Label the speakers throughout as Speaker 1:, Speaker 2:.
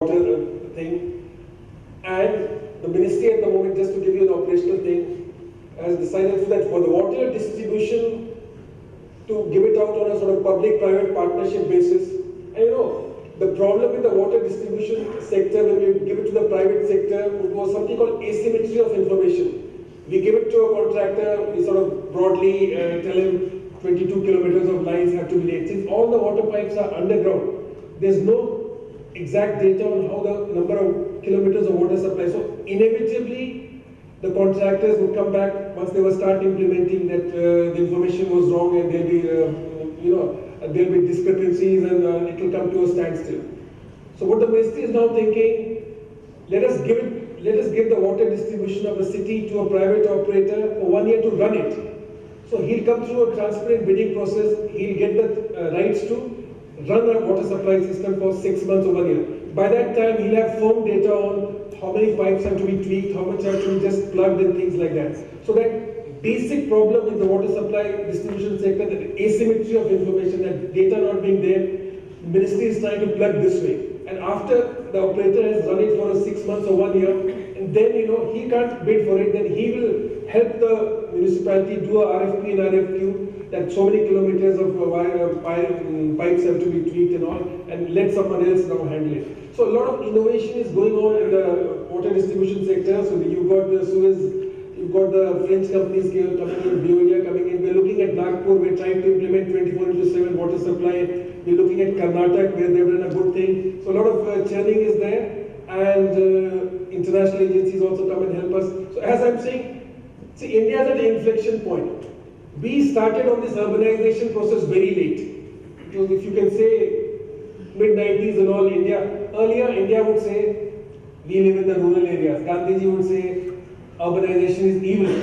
Speaker 1: thing. And the ministry at the moment, just to give you an operational thing, has decided that for the water distribution to give it out on a sort of public-private partnership basis. And you know, the problem with the water distribution sector, when we give it to the private sector, was something called asymmetry of information. We give it to a contractor, we sort of broadly tell him 22 kilometers of lines have to be laid. Since all the water pipes are underground, there's no exact data on how the number of kilometers of water supply. So inevitably, the contractors would come back once they will start implementing that the information was wrong, and there'll be, there'll be discrepancies, and it will come to a standstill. So what the ministry is now thinking, let us give the water distribution of the city to a private operator for 1 year to run it. So he'll come through a transparent bidding process. He'll get the rights to run a water supply system for 6 months or 1 year. By that time, he'll have firm data on how many pipes have to be tweaked, how much have to be just plugged, and things like that. So that basic problem in the water supply distribution sector, that asymmetry of information, that data not being there, the ministry is trying to plug this way. And after the operator has run it for 6 months or 1 year, and then he can't bid for it, then he will help the municipality do a RFP and RFQ that so many kilometers of pipes have to be tweaked and all, and let someone else now handle it. So a lot of innovation is going on in the water distribution sector. So you've got the Suez, you've got the French companies coming in, Veolia coming in. We're looking at Nagpur, we're trying to implement 24/7 water supply. We're looking at Karnataka, where they've done a good thing. So a lot of churning is there, and international agencies also come and help us. So as I'm saying, see, India is at an inflection point. We started on this urbanization process very late. Because if you can say mid-90s and all, earlier India would say, we live in the rural areas. Gandhiji would say, urbanization is evil.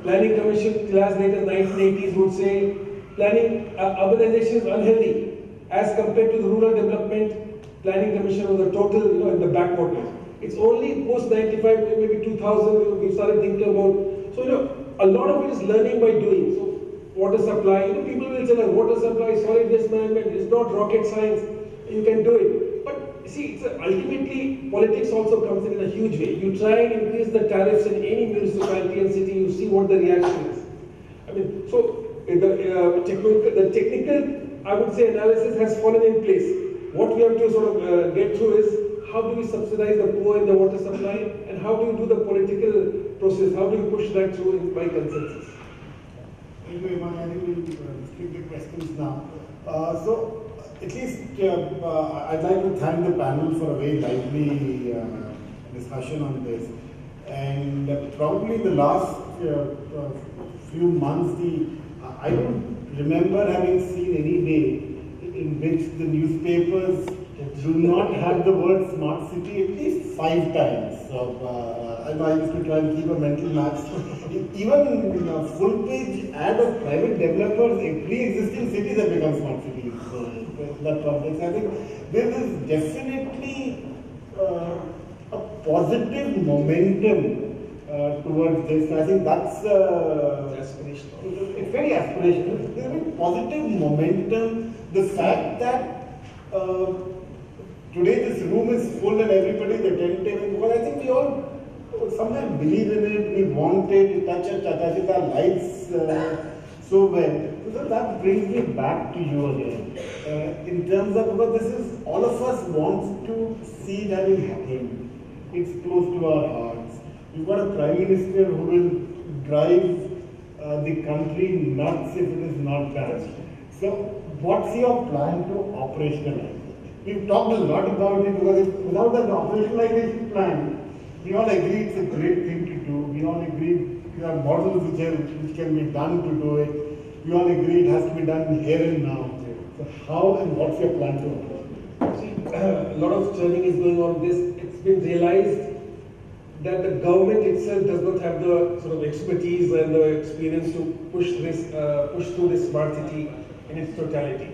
Speaker 1: Planning Commission, class later 1980s would say, urbanization is unhealthy. As compared to the rural development, Planning Commission was a total, in the backwaters. It's only post-95, maybe 2000, we started thinking about, so a lot of it is learning by doing. So water supply, people will say that water supply, solid waste management is not rocket science. You can do it. But see, ultimately, politics also comes in a huge way. You try and increase the tariffs in any municipality and city, you see what the reaction is. I mean, so the technical, I would say, analysis has fallen in place. What we have to sort of get through is, how do we subsidize the poor in the water supply, and how do you do the political process? How do you push that through by consensus?
Speaker 2: Thank you, Iman. I think we'll restrict the questions now. So, at least I'd like to thank the panel for a very lively discussion on this. And probably in the last few months, I don't remember having seen any day in which the newspapers do not have the word smart city at least 5 times. So, I used to try and keep a mental match. Even a full-page ad of private developers, pre-existing cities have become smart cities. That complex. I think there is definitely a positive momentum towards this. I think that's aspirational. It's very aspirational. There's a very positive momentum. The fact that today this room is full and everybody is attentive, because I think we all somewhere believe in it, we want it, it touches our lives so well. So that brings me back to you again. In terms of, because this is, all of us want to see that it happen. It's close to our hearts. We've got a Prime Minister who will drive the country nuts if it is not done. So what's your plan to operationalize it? We've talked a lot about it, because without an operationalization plan, we all agree it's a great thing to do. We all agree there are models which can be done to do it. We all agree it has to be done here and now. So how and what's your plan to operate?
Speaker 1: See, a lot of churning is going on this. It's been realized that the government itself does not have the sort of expertise and the experience to push through this smart city in its totality.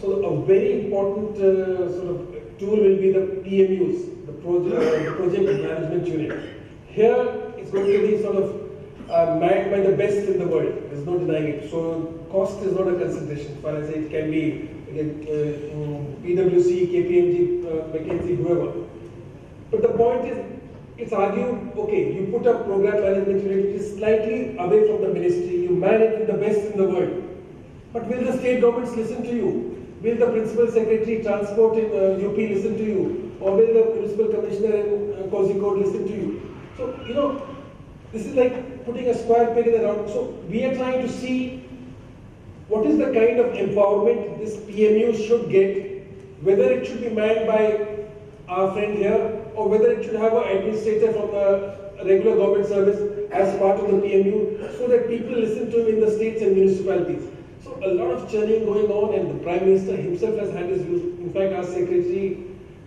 Speaker 1: So a very important sort of tool will be the PMUs, the project management unit. Here it's going to be sort of manned by the best in the world. There's no denying it. So cost is not a consideration. As far as it can be PwC, KPMG, McKinsey, whoever. point is, it's argued, okay, you put a program management unit which is slightly away from the ministry, you man it with the best in the world. But will the state governments listen to you? Will the principal secretary transport in UP listen to you? Or will the municipal commissioner in Kozhikode listen to you? So, you know, this is like putting a square peg in the round. So, we are trying to see what is the kind of empowerment this PMU should get, whether it should be manned by our friend here, or whether it should have an administrator from the regular government service as part of the PMU, so that people listen to him in the states and municipalities. So a lot of churning going on, and the Prime Minister himself has had his views. In fact, our secretary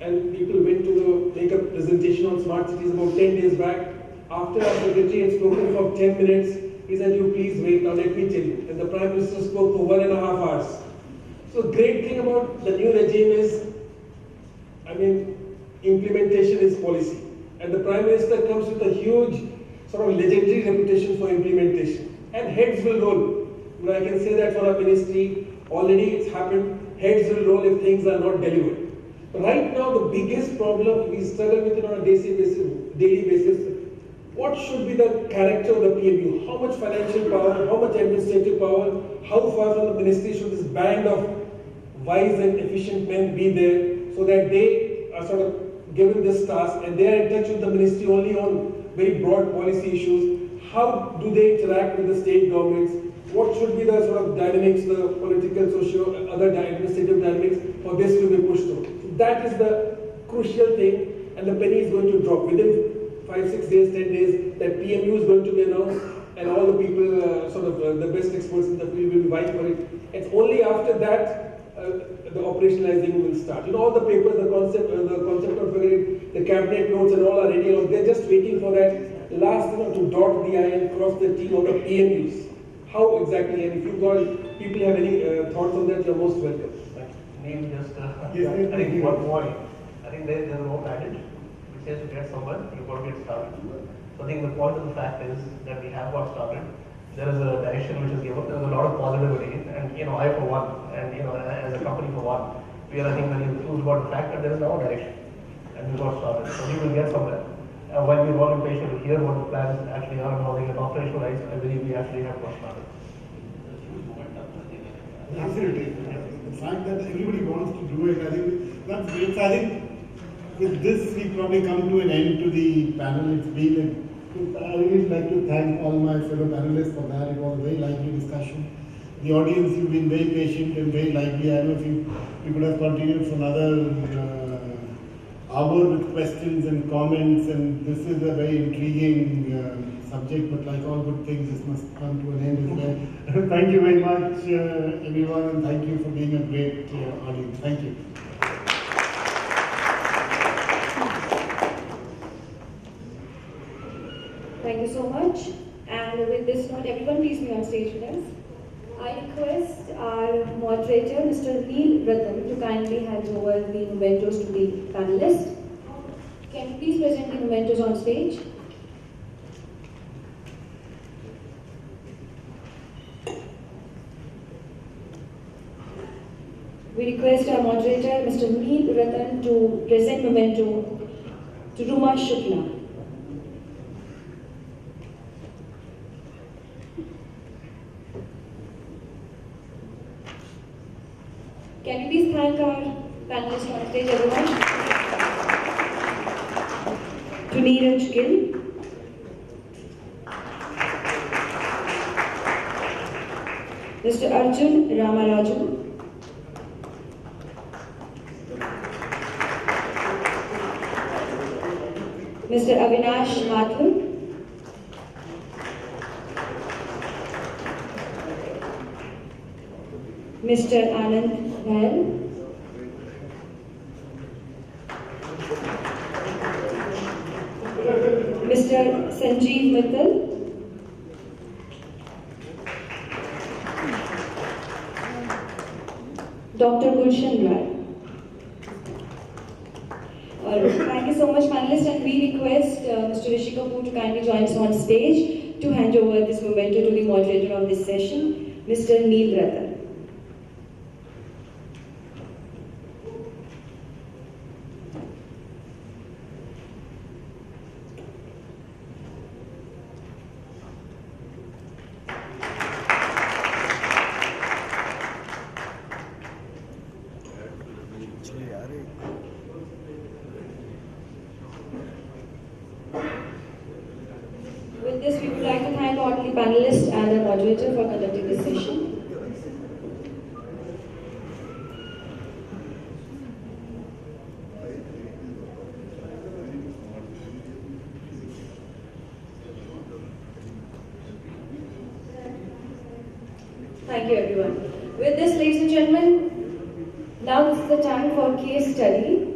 Speaker 1: and people went to make a presentation on smart cities about 10 days back. After our secretary had spoken for 10 minutes, he said, "You please wait, now let me tell you." And the Prime Minister spoke for 1.5 hours. So the great thing about the new regime is, I mean, implementation is policy. And the Prime Minister comes with a huge sort of legendary reputation for implementation. And heads will roll. You know, I can say that for our ministry, already it's happened. Heads will roll if things are not delivered. But right now, the biggest problem we struggle with it on a daily basis, what should be the character of the PMU? How much financial power, how much administrative power, how far from the ministry should this band of wise and efficient men be there, so that they are sort of given this task and they are in touch with the ministry only on very broad policy issues? How do they interact with the state governments? What should be the sort of dynamics, the political, social, other administrative dynamics for this to be pushed through? So that is the crucial thing, and the penny is going to drop within 5, 6 days, 10 days. That PMU is going to be announced, and all the people, the best experts in the field will be vying for it. It's only after that the operationalizing will start. You know, all the papers, the concept of the cabinet notes and all are ready. They're just waiting for that last to dot the I and cross the T on the PMUs. How exactly? And if you people have any thoughts on that, you're most welcome.
Speaker 3: Maybe just I think one point. I think there's an old adage which says to get somewhere, you've got to get started. So I think the point of the fact is that we have got started. There is a direction which is given. There is a lot of positivity, and I for one, and as a company for one, we are I think very enthused about the fact that there is now a direction, and we got started. So we will get somewhere. While we're all impatient to hear what the plans actually are and how they get operationalized, I believe we actually have got started.
Speaker 2: Absolutely. The fact that everybody wants to do it, I think that's great. So I think with this, we probably come to an end to the panel. It's been I would like to thank all my fellow panelists for that. It was a very lively discussion. The audience, you've been very patient and very lively. I don't know if you could have continued for another hour with questions and comments, and this is a very intriguing subject, but like all good things, this must come to an end as well. Thank you very much, everyone, and thank you for being a great audience. Thank you.
Speaker 4: Thank you so much. And with this note, everyone please be on stage with us. I request our moderator, Mr. Neil Ratan, to kindly hand over the mementos to the panelists. Can you please present the mementos on stage? We request our moderator, Mr. Neil Ratan, to present memento to Ruma Shukla. Can you please thank our panelists on stage, everyone? To Neeraj Gill. Mr. Arjun Ramaraju. Mr. Avinash Mathur. Mr. Anand Bhail. Mr. Sanjeev Mittal. Dr. Gulshan Rai. Thank you so much, panelists, and we request Mr. Rishi Kapoor to kindly join us on stage to hand over this memento to the moderator of this session, Mr. Neil Ratan. panelist and our moderator for conducting this session. Thank you, everyone. With this, ladies and gentlemen, now this is the time for case study.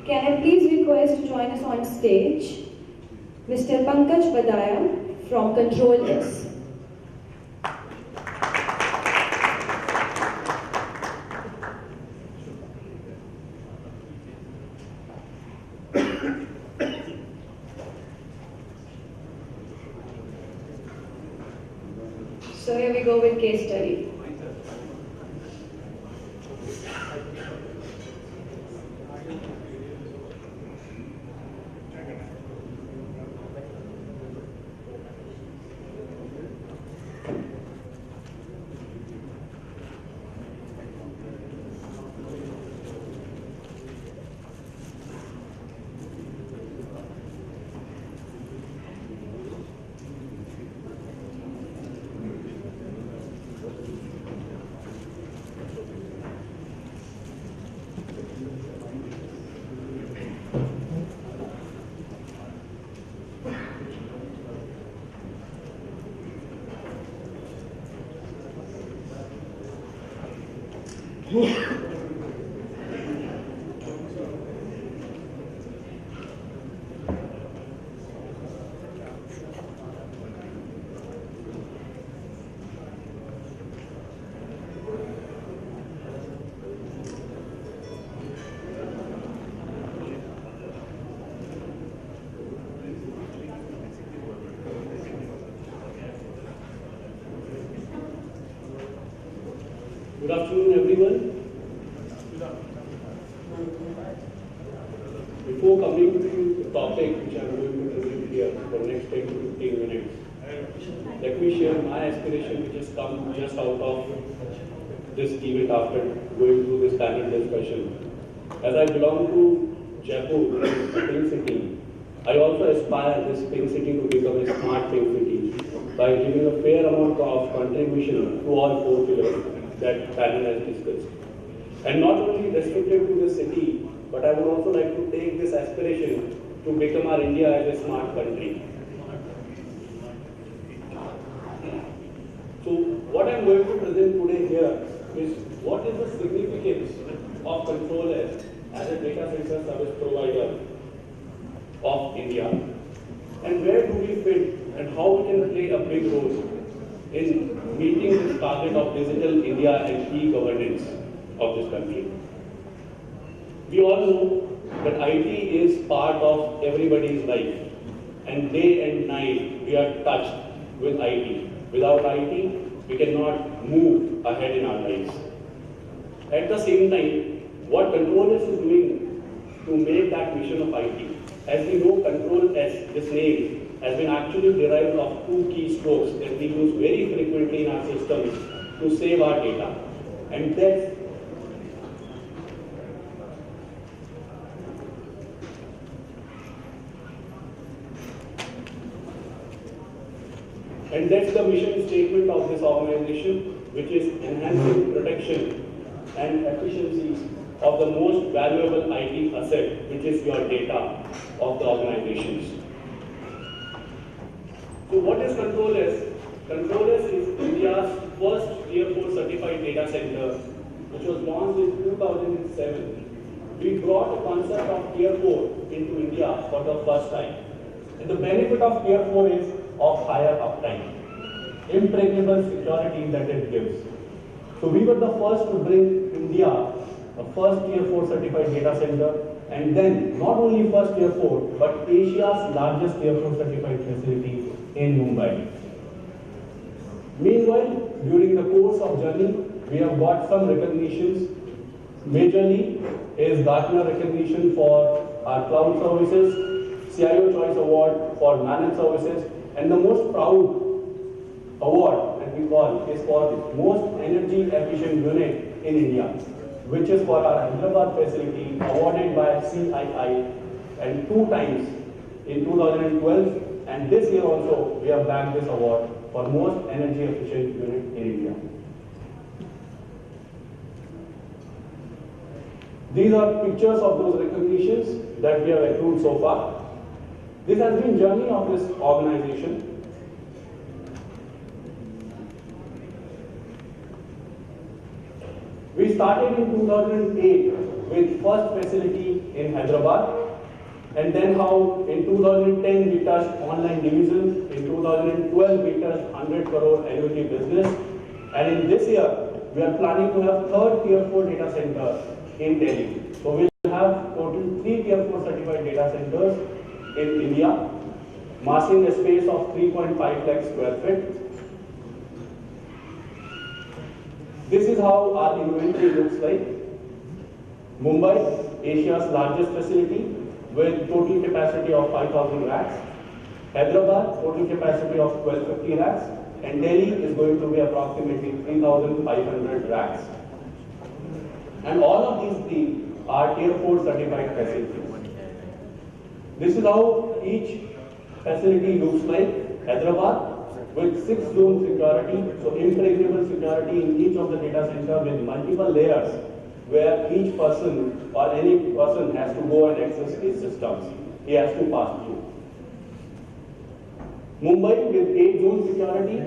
Speaker 4: Can I please request to join us on stage Mr. Pankaj Badaya from Control S. So here we go with case study.
Speaker 5: Good afternoon, everyone. Before coming to the topic which I am going to present here for the next 10 to 15 minutes, let me share my aspiration which has come just out of this event after going through this panel discussion. As I belong to Jaipur, a pink city, I also aspire this pink city to become a smart pink city by giving a fair amount of contribution to all four pillars that panel has discussed. And not only restricted to the city, but I would also like to take this aspiration to become our India as a smart country. So what I am going to present today here is what is the significance of Control S as a data center service provider of India, and where do we fit and how we can play a big role in meeting this target of digital India and e-governance of this country. We all know that IT is part of everybody's life, and day and night we are touched with IT. Without IT, we cannot move ahead in our lives. At the same time, what Control S is doing to make that mission of IT, as we know, Control S, this name, has been actually derived of two keystrokes that we use very frequently in our systems to save our data. And that's the mission statement of this organization, which is enhancing protection and efficiency of the most valuable IT asset, which is your data of the organizations. So what is Control S? Control S is India's first Tier 4 certified data center, which was launched in 2007. We brought the concept of Tier 4 into India for the first time. And the benefit of Tier 4 is of higher uptime, impregnable security that it gives. So we were the first to bring India a first Tier 4 certified data center, and then not only first Tier 4, but Asia's largest Tier 4 certified facility in Mumbai. Meanwhile, during the course of journey, we have got some recognitions. Majorly is Gartner recognition for our cloud services, CIO Choice Award for managed services, and the most proud award that we call is for most energy efficient unit in India, which is for our Hyderabad facility, awarded by CII, and 2 times in 2012 And this year also, we have bagged this award for most energy efficient unit in India. These are pictures of those recognitions that we have accrued so far. This has been journey of this organization. We started in 2008 with first facility in Hyderabad, and then how in 2010 we touched online division, in 2012 we touched 100 crore annuity business, and in this year we are planning to have third tier 4 data center in Delhi. So we will have total 3 tier 4 certified data centers in India, massing a space of 3.5 lakh square feet. This is how our inventory looks like. Mumbai, Asia's largest facility with total capacity of 5,000 racks. Hyderabad, total capacity of 1250 racks. And Delhi is going to be approximately 3,500 racks. And all of these three are tier 4 certified facilities. This is how each facility looks like. Hyderabad, with 6 zone security, so impregnable security in each of the data center with multiple layers where each person or any person has to go and access these systems. He has to pass through. Mumbai with 8 zone security,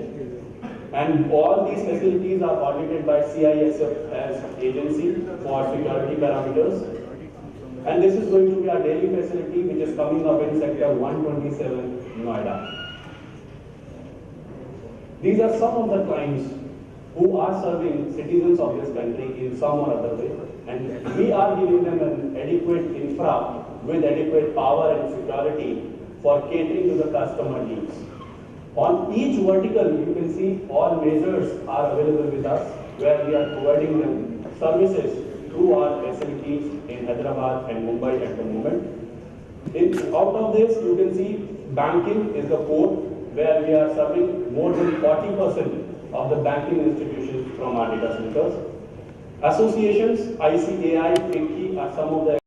Speaker 5: and all these facilities are audited by CISF as agency for security parameters. And this is going to be our Delhi facility, which is coming up in sector 127 Noida. These are some of the clients who are serving citizens of this country in some or other way, and we are giving them an adequate infra with adequate power and security for catering to the customer needs. On each vertical, you can see all measures are available with us, where we are providing them services through our facilities in Hyderabad and Mumbai at the moment. Out of this, you can see banking is the core, where we are serving more than 40% of the banking institutions from our data centers. Associations, ICAI, FICCI are some of the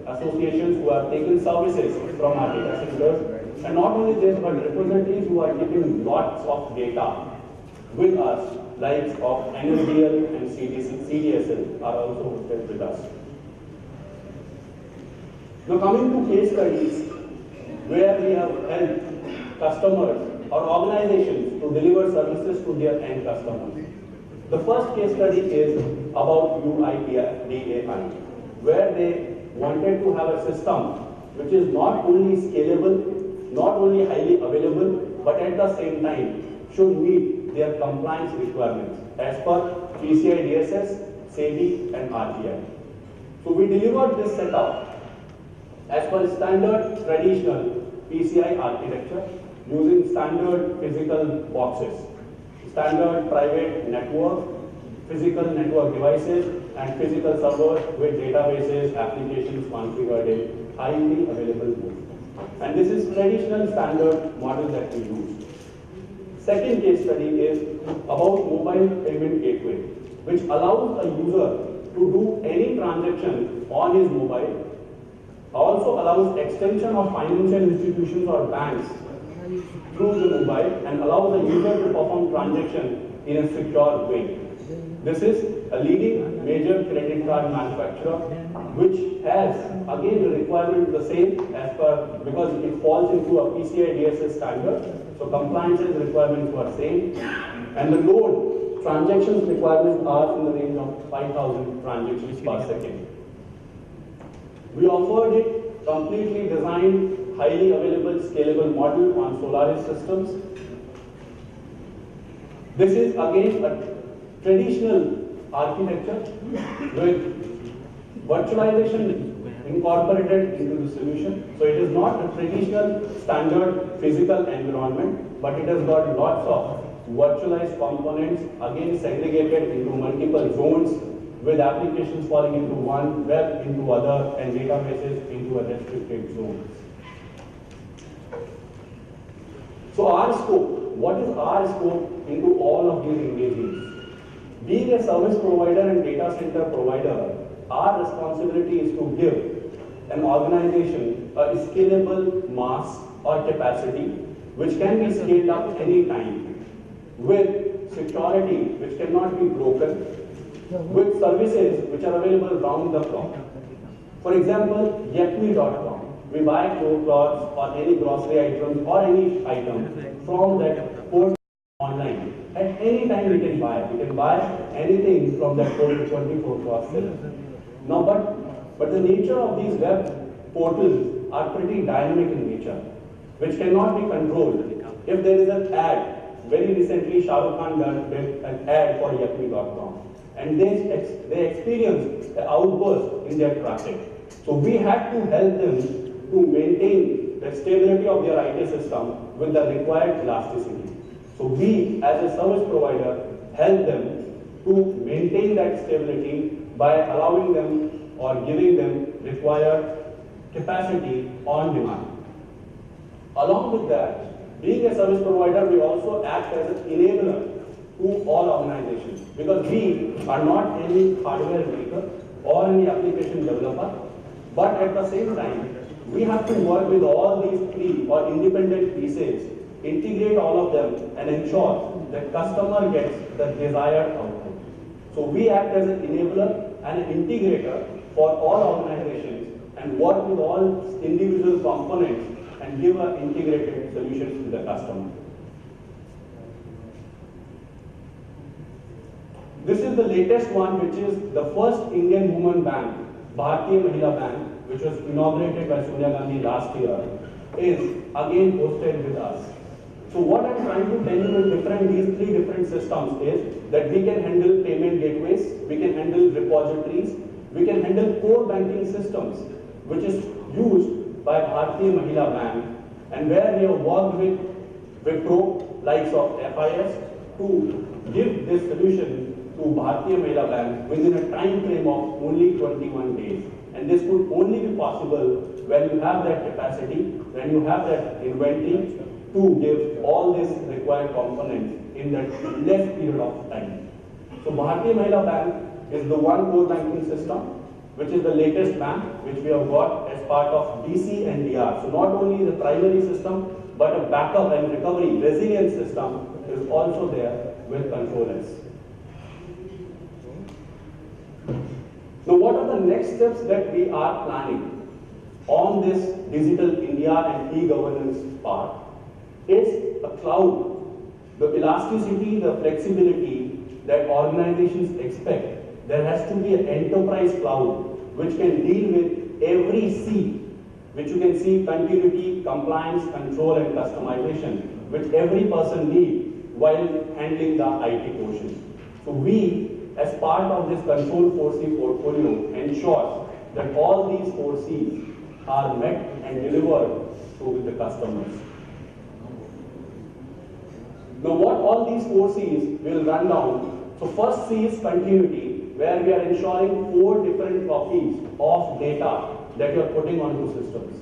Speaker 5: associations who have taken services from our data centers. And not only this, but representatives who are keeping lots of data with us, like of NSDL and CDSL are also hosted with us. Now coming to case studies, where we have helped customers or organizations to deliver services to their end customers. The first case study is about UIDAI, where they wanted to have a system which is not only scalable, not only highly available, but at the same time should meet their compliance requirements as per PCI DSS, SEBI and RBI. So we delivered this setup as per standard traditional PCI architecture, using standard physical boxes, standard private network, physical network devices, and physical servers with databases, applications configured in highly available mode. And this is traditional standard model that we use. Second case study is about mobile payment gateway, which allows a user to do any transaction on his mobile, also allows extension of financial institutions or banks through the mobile, and allows the user to perform transaction in a secure way. This is a leading major credit card manufacturer, which has again the requirement the same as per, because it falls into a PCI DSS standard, so compliance requirements were same, and the load transactions requirements are in the range of 5,000 transactions per second. We offered it completely designed, highly available, scalable model on Solaris systems. This is again a traditional architecture with virtualization incorporated into the solution. So it is not a traditional standard physical environment, but it has got lots of virtualized components, again segregated into multiple zones, with applications falling into one, web into other, and databases into a restricted zone. So our scope, what is our scope into all of these engagements? Being a service provider and data center provider, our responsibility is to give an organization a scalable mass or capacity
Speaker 6: which can be scaled up anytime, with security which cannot be broken, with services which are available round the clock. For example, Yepme.com. We buy clothes or any grocery items or any item from that port online. At any time we can buy. We can buy anything from that port 24/7. Now, but the nature of these web portals are pretty dynamic in nature, which cannot be controlled. If there is an ad, very recently Shah Rukh Khan did an ad for Yepme.com, and they experienced an outburst in their traffic. So we had to help them to maintain the stability of their IT system with the required elasticity. So we, as a service provider, help them to maintain that stability by allowing them or giving them required capacity on demand. Along with that, being a service provider, we also act as an enabler to all organizations, because we are not any hardware maker or any application developer, but at the same time, we have to work with all these three or independent pieces, integrate all of them, and ensure that customer gets the desired outcome. So we act as an enabler and an integrator for all organizations and work with all individual components and give an integrated solution to the customer. This is the latest one, which is the first Indian woman bank, Bharatiya Mahila Bank, which was inaugurated by Sonia Gandhi last year, is again hosted with us. So what I'm trying to tell you with these three different systems is that we can handle payment gateways, we can handle repositories, we can handle core banking systems, which is used by Bharatiya Mahila Bank, and where we have worked with Wipro, likes of FIS, to give this solution to Bharatiya Mahila Bank within a time frame of only 21 days. And this could only be possible when you have that capacity, when you have that inventory to give all these required components in that less period of time. So Bharatiya Mahila Bank is the one core banking system, which is the latest bank, which we have got as part of DC and DR. So not only the primary system, but a backup and recovery resilience system is also there with controllers. So what are the next steps that we are planning on this digital India and e-governance part? Is a cloud, the elasticity, the flexibility that organizations expect. There has to be an enterprise cloud which can deal with every C, which you can see continuity, compliance, control, and customization, which every person needs while handling the IT portion. So we, as part of this Control 4C portfolio, ensures that all these 4 Cs are met and delivered to the customers. Now what all these 4 Cs will run down. So first C is continuity, where we are ensuring 4 different copies of data that you are putting onto systems.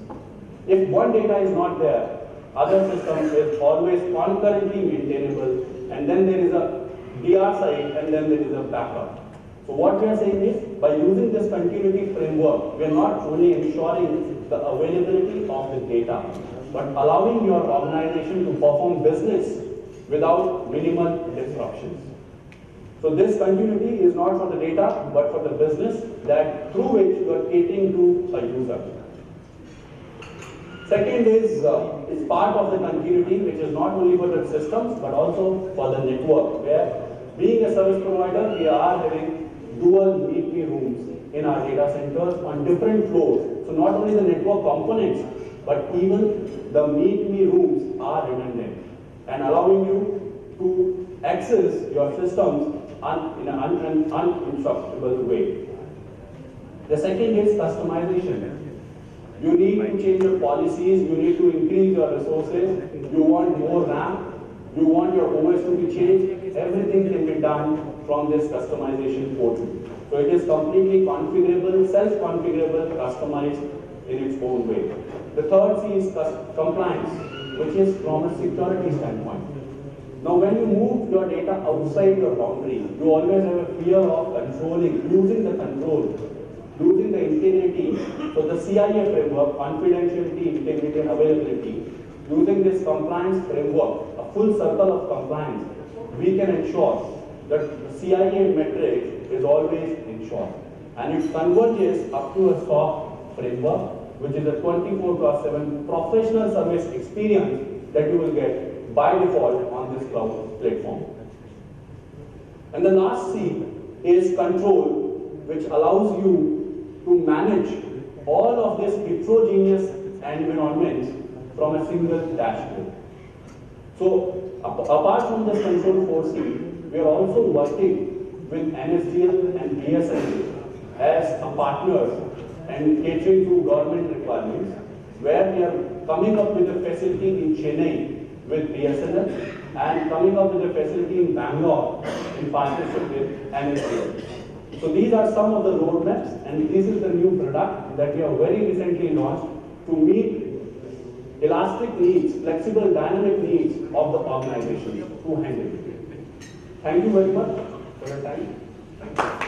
Speaker 6: If one data is not there, other system is always concurrently maintainable, and then there is a DR side, and then there is a backup. So what we are saying is, by using this continuity framework, we are not only ensuring the availability of the data, but allowing your organization to perform business without minimal disruptions. So this continuity is not for the data, but for the business that through which you are catering to a user. Second is part of the continuity, which is not only for the systems, but also for the network, where being a service provider, we are having dual meet-me rooms in our data centers on different floors. So not only the network components, but even the meet-me rooms are redundant and allowing you to access your systems in an uninterruptible way. The second is customization. You need to change your policies, you need to increase your resources, you want more RAM, you want your OS to be changed, everything can be done from this customization portal. So it is completely configurable, self-configurable, customized in its own way. The third C is compliance, which is from a security standpoint. Now when you move your data outside your boundary, you always have a fear of controlling, losing the control, losing the integrity. So the CIA framework, confidentiality, integrity, and availability, using this compliance framework, a full circle of compliance, we can ensure that the CIA metric is always ensured. And it converges up to a SOC framework, which is a 24/7 professional service experience that you will get by default on this cloud platform. And the last C is control, which allows you to manage all of this heterogeneous environments from a single dashboard. So, apart from this control 4C, we are also working with NSDL and BSNL as a partners and catering to government requirements, where we are coming up with a facility in Chennai with BSNL and coming up with a facility in Bangalore in partnership with NSDL. So these are some of the roadmaps, and this is the new product that we have very recently launched to meet elastic needs, flexible, dynamic needs of the organization to handle it. Thank you very much for your time.